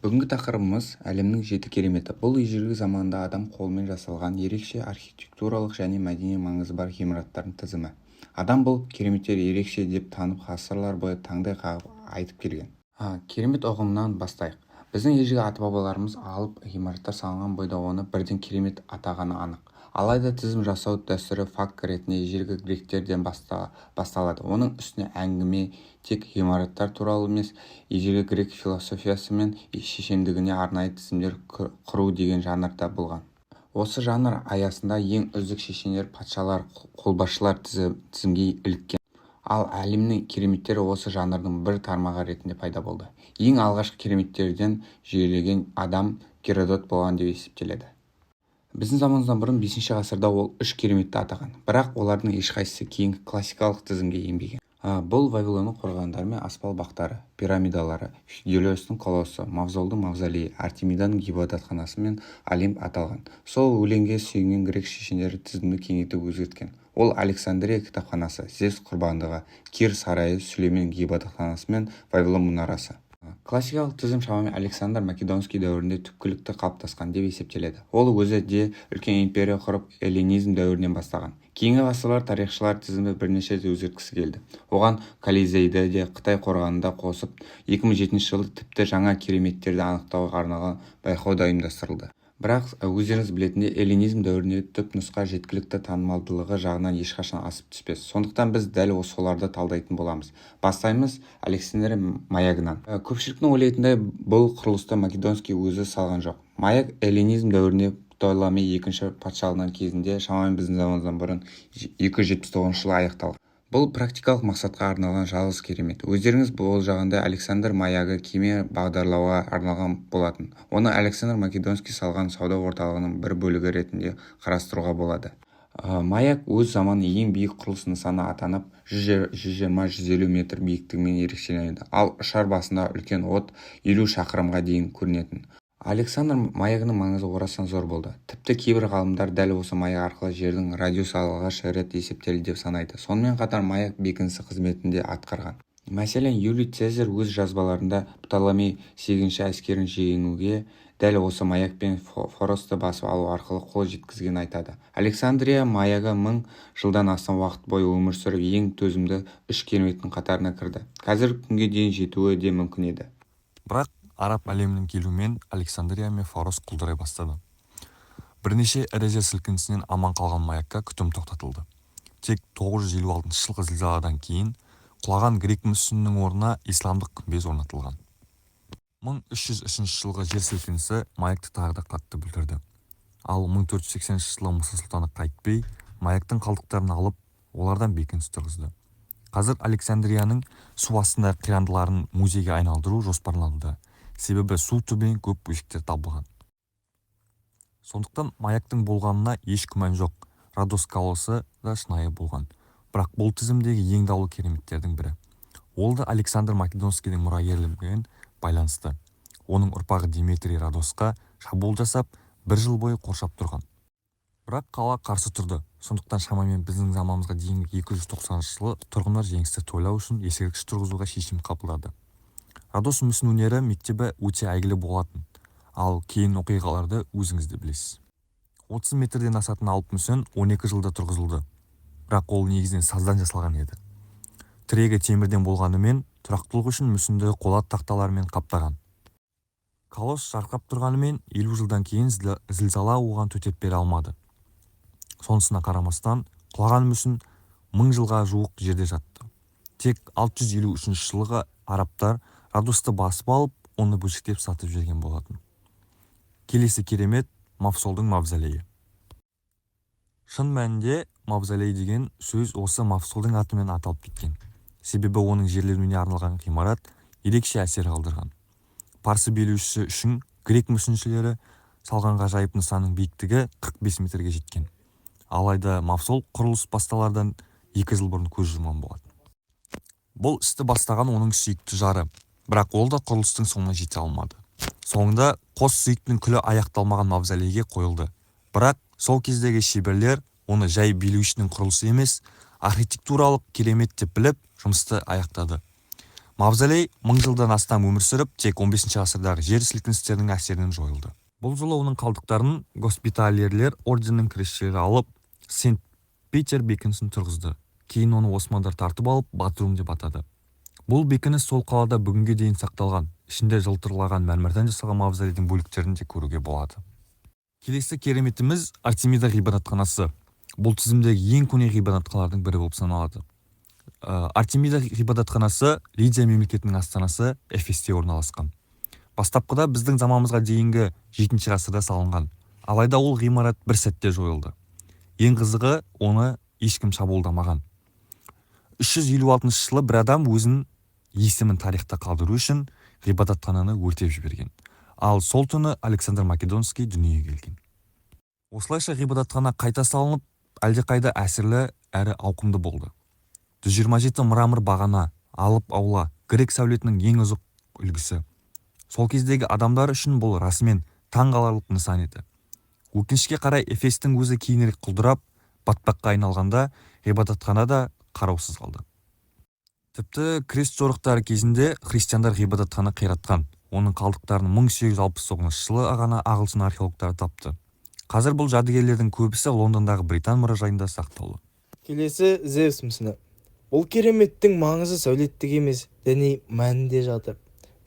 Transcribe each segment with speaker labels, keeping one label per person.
Speaker 1: Бүгінгі тақырыбымыз әлемнің 7 кереметі. Бұл ежелгі заманда адам қолымен жасалған ерекше архитектуралық және мәдени маңызы бар ғимараттардың тізімі. Адам бұл кереметтер ерекше деп танып ғасырлар бойы таңдай қағып айтып келген. Керемет ұғымынан бастайық. Біздің ежелгі ата-бабаларымыз алып ғимараттар салынған бойда оны бірден керемет атағаны анық. Алайда тізім жасау дәстүрі факт ретінде ежелгі гректерден басталады. Оның үстіне әңгіме тек ғимараттар туралы емес, ежелгі грек философиясы мен шешендігіне арнайы тізімдер құру деген жанрда болған. Осы жанр аясында ең үздік шешендер, патшалар, қолбасшылар тізімге іліккен. Ал әлемнің кереметтері осы жанрдың бір тармағы ретінде пайда болды. Ең алғашқы кереметтерден жүйелеген адам Геродот болған деп есептеледі. Біздің заманымыздан бұрын 5 ғасырда ол 3 кереметті атаған, бірақ олардың ешқайсысы кейінгі классикалық тізімге енбеген. Бұл Вавилонның қорғандары мен аспал-бақтары, пирамидалары, Делиостың колоссы, Мавзолдың мавзолейі, Артемиданың ғибадатханасы мен Олимп аталған. Сол өлеңге сүйенген грек шешендері тізімді кеңейтіп өзгерткен. Ол Александрия кітапханасы, Зевс құрбандығы, Кир сарайы, Сүлеймен ғибадатханасы мен Вавилон мұнарасы. Классикалық тізім шамамен Александр Македонский дәуірінде түпкілікті қалыптасқан деп есептеледі. Ол өзі де үлкен империя құрып эллинизм дәуірінен бастаған. Кейінгі ғасырлар тарихшылар тізімді бірнеше рет өзгерткісі келді. Оған Колизейді де Қытай қорғанында қосып, 2007 жылы тіпті жаңа кереметтерді анықтауға арналған байқау да ұйымдастырылды. Бірақ өздеріңіз білетіндей, эллинизм дәуірінде түпнұсқа жеткілікті танымалдылығы жағынан ешқашан асып түспес. Сондықтан біз дәл соларды талдайтын боламыз. Бастаймыз Александр маягынан. Көпшіліктің ойлайтындай бұл құрылысты Македонский өзі салған жоқ. Маяк эллинизм дәуірінде Птолемей екінші патшалығының кезінде, шамамен біздің заманымыздан бұрын 279 жылы аяқталған. Бұл практикалық мақсатқа арналған жалғыз керемет. Өздеріңіз болжағандай Александр маягы кеме бағдарлауға арналған болатын. Оны Александр Македонский салған сауда орталығының бір бөлігі ретінде қарастыруға болады. Маяк өз заманы ең биік құрылыс нысаны атанып, 120-150 метр биіктігімен ерекшеленеді. Ал ұшар басында үлкен от 50 шақырымға дейін көрінетін. Александр маягының маңызы орасан зор болды. Тіпті кейбір ғалымдар дәл осы маяк арқылы жердің радиусы алғаш рет есептелді деп санайды. Сонымен қатар маяк бекінісі қызметінде атқарған. Мәселен, Юлий Цезарь өз жазбаларында Птолемей 8-ші әскерін жеңуге дәл осы маяк пен Форосты басып алу арқылы қол жеткізген айтады. Александрия маягы 1000 жылдан астам уақыт бойы өмір сүріп, ең төзімді 3 кереметтің қатарына кірді. Қазіргі күнге дейін жетуі де мүмкін еді.
Speaker 2: Бірақ араб әлемінің келуімен Александрия мен Форос құлдырай бастады. Бірнеше ірі жер сілкінісінен аман қалған маякка күтім тоқтатылды. Тек 956 жылғы зілзаладан кейін құлаған грек мүсінінің орнына исламдық күмбез орнатылған. 1303 жылғы жер сілкінісі маякты тағы да қатты бүлдірді. Ал 1480 жылы Мысыр сұлтаны Қайтбей маяктың қалдықтарын алып, олардан бекініс тұрғызды. Қазір Александрияның су астындағы қирандыларын музейге айналдыру жоспарлануда. Себебі су түбінен көп бөлшектер табылған. Сондықтан маяктың болғанына еш күмән жоқ. Родос колоссы да шынайы болған. Бірақ бұл тізімдегі ең даулы кереметтердің бірі. Ол да Александр Македонскийдің мұрагерлігімен байланысты. Оның ұрпағы Димитрий Родосқа шабуыл жасап, 1 жыл бойы қоршап тұрған. Бірақ қала қарсы тұрды. Сондықтан шамамен біздің заманымызға дейінгі 290 жылы тұрғындар жеңісті тойлау үшін ескерткіш тұрғызуға шешім қабылдады. Родос мүсін өнері мектебі өте әйгілі болатын, ал кейін оқиғаларды өзіңізді білесіз. 30 метрден асатын алып мүсін 12 жылда тұрғызылды, бірақ ол негізінен саздан жасалған еді. Тірегі темірден болғанымен, тұрақтылық үшін мүсінді қола тақталармен қаптаған. Колосс жарқырап тұрғанымен 50 жылдан кейін зілзала оған төтеп бере алмады. Сонысына қарамастан, құлаған мүсін 1000 жылға жуық жерде жатты. Тек 653 жылғы арабтар Родосты басып алып, оны бөлшектеп сатып жіберген болатын. Келесі керемет Мавзолдың мавзолейі. Шын мәнінде мавзолей деген сөз осы Мавзолдың атымен аталып кеткен. Себебі оның жерленуіне арналған ғимарат ерекше әсер қалдырған. Парсы билеушісі үшін грек мүсіншілері салған ғажайып нысанның биіктігі 45 метрге жеткен. Алайда Мавзол құрылыс басталардан 2 жыл бұрын көз жұмған болатын. Бұл істі бастаған оның сүйікті жары, бірақ ол да құрылыстың соңына жете алмады. Соңында қос сүйіктінің күлі аяқталмаған мавзолейге қойылды. Бірақ сол кездегі шеберлер оны жай билеушінің құрылысы емес, архитектуралық керемет деп біліп, жұмысты аяқтады. Мавзолей 1000 жылдан астам өмір сүріп, тек 15 ғасырдағы жер сілкіністерінің әсерінен жойылды. Бұл жолы оның қалдықтарын госпитальерлер орденінің крестшілері алып, Сент-Питер бекінісін тұрғызды. Кейін оны османдар тартып алып, Батурум деп атады. Бұл бекініс сол қалада бүгінге дейін сақталған, ішінде жылтырлаған мәрмәрден жасалған мавзолейдің бөліктерін де көруге болады. Келесі кереметіміз Артемида ғибадатханасы. Бұл тізімдегі ең көне ғибадатханалардың бірі болып саналады. Артемида ғибадатханасы Лидия мемлекетінің астанасы Эфесте орналасқан. Бастапқыда біздің заманымызға дейінгі 7 ғасырда салынған. Алайда ол ғимарат бір сәтте жойылды. Ең қызығы, оны ешкім шабуылдамаған. 356 жылы бір адам өзінің есімін тарихта қалдыру үшін ғибадатхананы өртеп жіберген. Ал сол түні Александр Македонский дүниеге келген. Осылайша ғибадатхана қайта салынып, әлдеқайда әсерлі әрі ауқымды болды. 127 мрамор бағана, алып аула, грек сәулетінің ең озық үлгісі. Сол кездегі адамдар үшін бұл расымен таңғаларлық нысан еді. Өкінішке қарай Эфестің өзі кейінірек құлдырап, батпаққа айналғанда ғибадатхана да қараусыз қалды. Тіпті крест жорықтары кезінде христиандар ғибадатхана қиратқан. Оның қалдықтарын 1869 жылы ғана ағылшын археологтары тапты. Қазір бұл жәдігерлердің көбісі Лондондағы Британ мұражайында сақтаулы.
Speaker 3: Келесі Зевс мүсіні. Бұл кереметтің маңызы сәулеттік емес, діни мәнінде жатыр.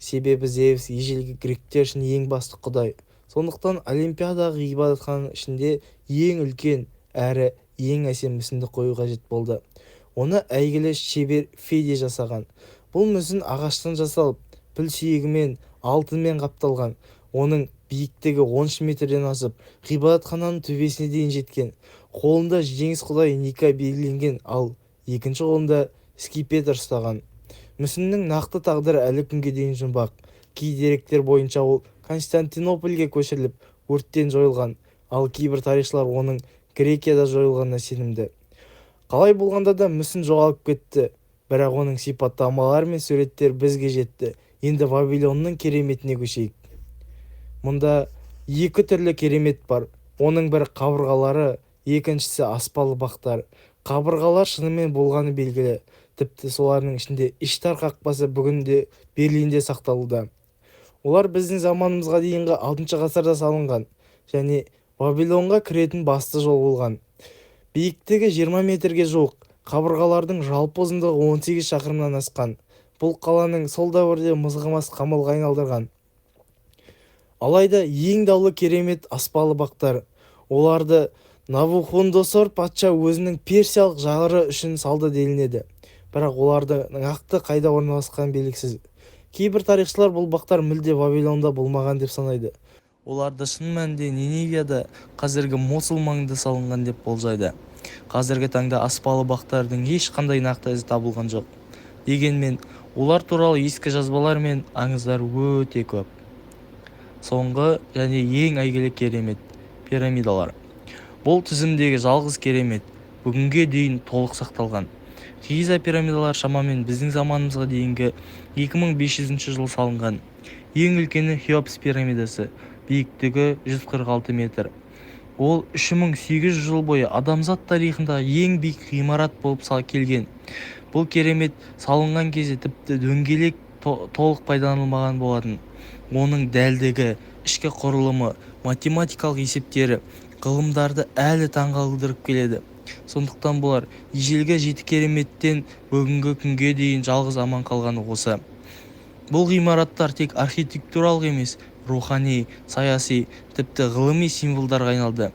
Speaker 3: Себебі Зевс ежелгі гректер үшін ең басты құдай. Сондықтан Олимпиадаға ғибадатхананың ішінде ең үлкен әрі ең әсем мүсінді қою қажет болды. Оны әйгілі шебер Феде жасаған. Бұл мүсін ағаштан жасалып, піл сүйегімен, алтынмен қапталған. Оның биіктігі 13 метрден асып, ғибадатхананың төбесіне дейін жеткен. Қолында жеңіс құдай Ника белгіленген, ал екінші қолында Скипетр ұстаған. Мүсіннің нақты тағдыры әлі күнге дейін жұмбақ. Кей деректер бойынша ол Константинопольге көшіріліп, өрттен жойылған, ал кейбір тарихшылар оның Грекияда жойылғанына сенімді. Қалай болғанда да мүсін жоғалып кетті, бірақ оның сипаттамалары мен суреттер бізге жетті. Енді Вавилонның кереметіне көшейік. Мұнда екі түрлі керемет бар. Оның бірі қабырғалары, екіншісі аспалы бақтар. Қабырғалар шынымен болғаны белгілі. Тіпті солардың ішінде Иштар қақпасы бүгінде Берлинде сақталуда. Олар біздің заманымызға дейінгі 6 ғасырда салынған және Вавилонға кіретін басты жол болған. Биіктігі 20 метрге жуық, қабырғалардың жалпы ұзындығы 18 шақырымнан асқан. Бұл қаланың сол дәуірде мызғымас қамалға айналдырған. Алайда ең даулы керемет аспалы бақтар. Оларды Навуходоносор патша өзінің персиялық жары үшін салды делінеді. Бірақ оларды нақты қайда орналасқан белгісіз. Кейбір тарихшылар бұл бақтар мүлде Вавилонда болмаған деп санайды. Оларды шын мәнінде Ниневияда, қазіргі Мосул маңында салынған деп болжайды. Қазіргі таңда аспалы бақтардың ешқандай нақты ізі табылған жоқ. Дегенмен, олар туралы ескі жазбалар мен аңыздар өте көп. Соңғы және ең әйгілі керемет – пирамидалар. Бұл тізімдегі жалғыз керемет бүгінге дейін толық сақталған. Гиза пирамидалар шамамен біздің заманымызға дейінгі 2500 жыл салынған. Ең үлкені Хеопс пирамидасы, биіктігі 146 метр. Ол 3800 жыл бойы адамзат тарихында ең биік ғимарат болып келген. Бұл керемет салынған кезде тіпті дөңгелек толық пайдаланылмаған болатын. Оның дәлдігі, ішкі құрылымы, математикалық есептері ғылымдарды әлі таңғалдырып келеді. Сондықтан болар ежелгі 7 кереметтен бүгінгі күнге дейін жалғыз аман қалғаны осы. Бұл ғимараттар тек архитектуралық емес, рухани, саяси, тіпті ғылыми символдарға айналды.